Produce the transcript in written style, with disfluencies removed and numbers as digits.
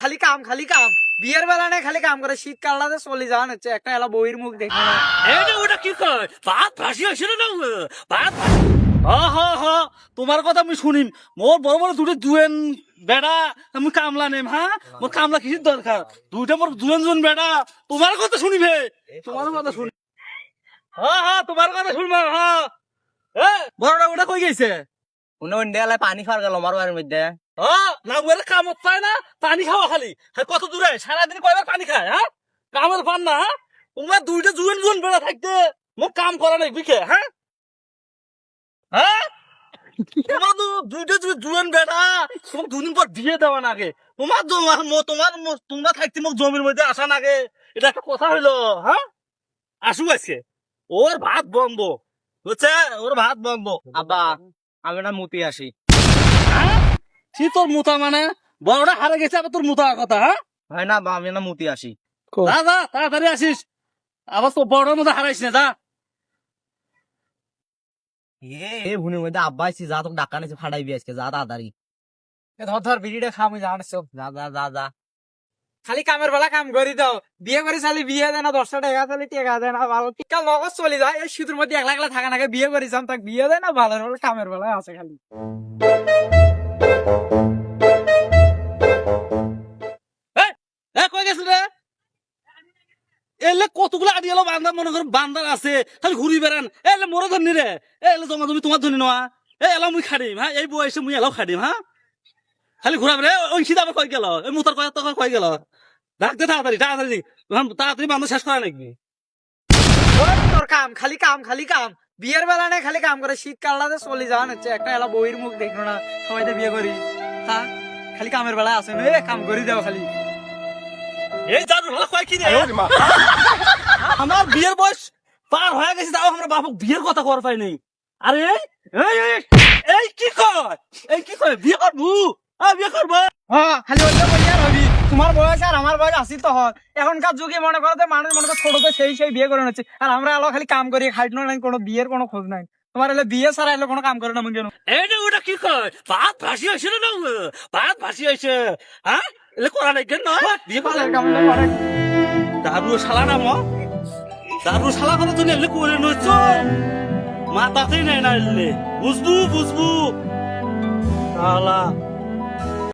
খালি কাম খালি কাম বিয়ের বেলা নেই খালি কাম করে শীতকালটাতে চলে যাওয়ান হচ্ছে একটা এলা বইয়ের মুখ দেখে না ওটা কি কয় ভাত ভাসি আসলে না ভাত তোমার কথা আমি শুনিম মোর বড় বড় দুটো জুয়েন বেড়া আমি কামলা নেম হ্যাঁ মোর কামলা কিসের দরকার দুইটা মোর জুয়েন বেড়া তোমার কথা শুনিবে তোমার কথা শুনি তোমার কথা শুনবো বড়টা ওটা কই গেছে পানি খাওয়ার গেল আমার বাড়ির মধ্যে না ওরা কামত পায় না পানি খাওয়া খালি কত দূরে সারাদিন কয়বার পানি খায় হ্যাঁ কামের পান না তোমার দুইটা জুয়েন বেড়া থাকতে মোক কাম করা নাই বিকে হ্যাঁ তোমার দুইটা জুয়েন বেড়া তোমার দুদিন পর বিয়ে দেওয়া নাগে তোমরা থাকতে মোক জমির মধ্যে আসা নাগে এটা একটা কথা হইলো হ্যাঁ আসু আজকে ওর ভাত বন্ধ বুঝছে ওর ভাত বন্ধ আব্বা আমি না মুতি আসি সে তোর মুতা মানে বড়টা হারে গেছে আবার তোর মুতার কথা হ্যাঁ হয় না আব্বা আমি না মুতি আসি যা যা তাড়াতাড়ি আসিস আবার তো বড়টার মধ্যে হারাইস না যা এ ভুনের মধ্যে আব্বা আইছি যা তোকে ডাক্কা নিয়েছে ফাটাইবি আজকে যা তাড়াতাড়ি ধর ধর বিড়িটা খামু জানিস যা যা যা যা খালি কামের বেলা কাম করি দাও বিয়ে করে চালি বিয়ে দেয় না 10টা টাকা চালি টেকা দেয় না ভালো টিকা লগত চলে যায় এই শীতের মধ্যে একলা একলা থাকা নাকি বিয়ে করে যাম তাক বিয়ে দেয় না ভালো কামের বেলায় আছে খালি কই গেছিল রে এলে কতগুলো আদি এলো বান্দার মনে করো বান্দার আছে খালি ঘুরি বেড়ান এলে মোরে ধরনি রে এলে জমা তুমি তোমার ধরনি নয়া এলা মুই খাড়িম হ্যাঁ এই বয়সে মুই এলাও খাড়িম হ্যাঁ খালি ঘুরা বেড়ে ওই সিধা আবার কই গেল এই মুতার কয় তো কই গেল ডাকতে তাড়াতাড়ি তাড়াতাড়ি তাড়াতাড়ি বান্ধব শেষ করা নাকি তোর কাম খালি কাম খালি কাম বিয়ের বেলা নেই খালি কাম করে শীতকালটাতে চলে যাওয়ান হচ্ছে একটা এলা বইয়ের মুখ দেখলো না সবাই তো বিয়ে করি হ্যাঁ খালি কামের বেলায় আসে না কাম করি দাও খালি এই জাদু ভালো কয় কি রে আমার বিয়ের বয়স পার হয়ে গেছে তাও আমরা বাপক বিয়ের কথা কর পাই নাই আরে এই কি কয় বিয়ে করবো বিয়ে করবো হ্যাঁ খালি ওইটা বলি আর হবি তোমার বয়স আর আমার বয়স আসি তো হয় এখনকার যুগে মনে করো মানুষ মনে করো ছোটতে সেই বিয়ে করে নিচ্ছে আর আমরা এলো খালি কাম করি খাইট নাই কোনো বিয়ের কোনো খোঁজ নাই তোমার এলে বিয়ে ছাড়া এলো কোনো কাম করে না মন কেন এইটা ওটা কি কয় ভাত ভাসি আসে না ভাত ভাসি আসে হ্যাঁ এলে করা নাই কেন বিয়ে করা দারু শালা না দারু শালা করে তুমি এলে করে নইছ মাথাতেই নাই না এলে বুঝবু শালা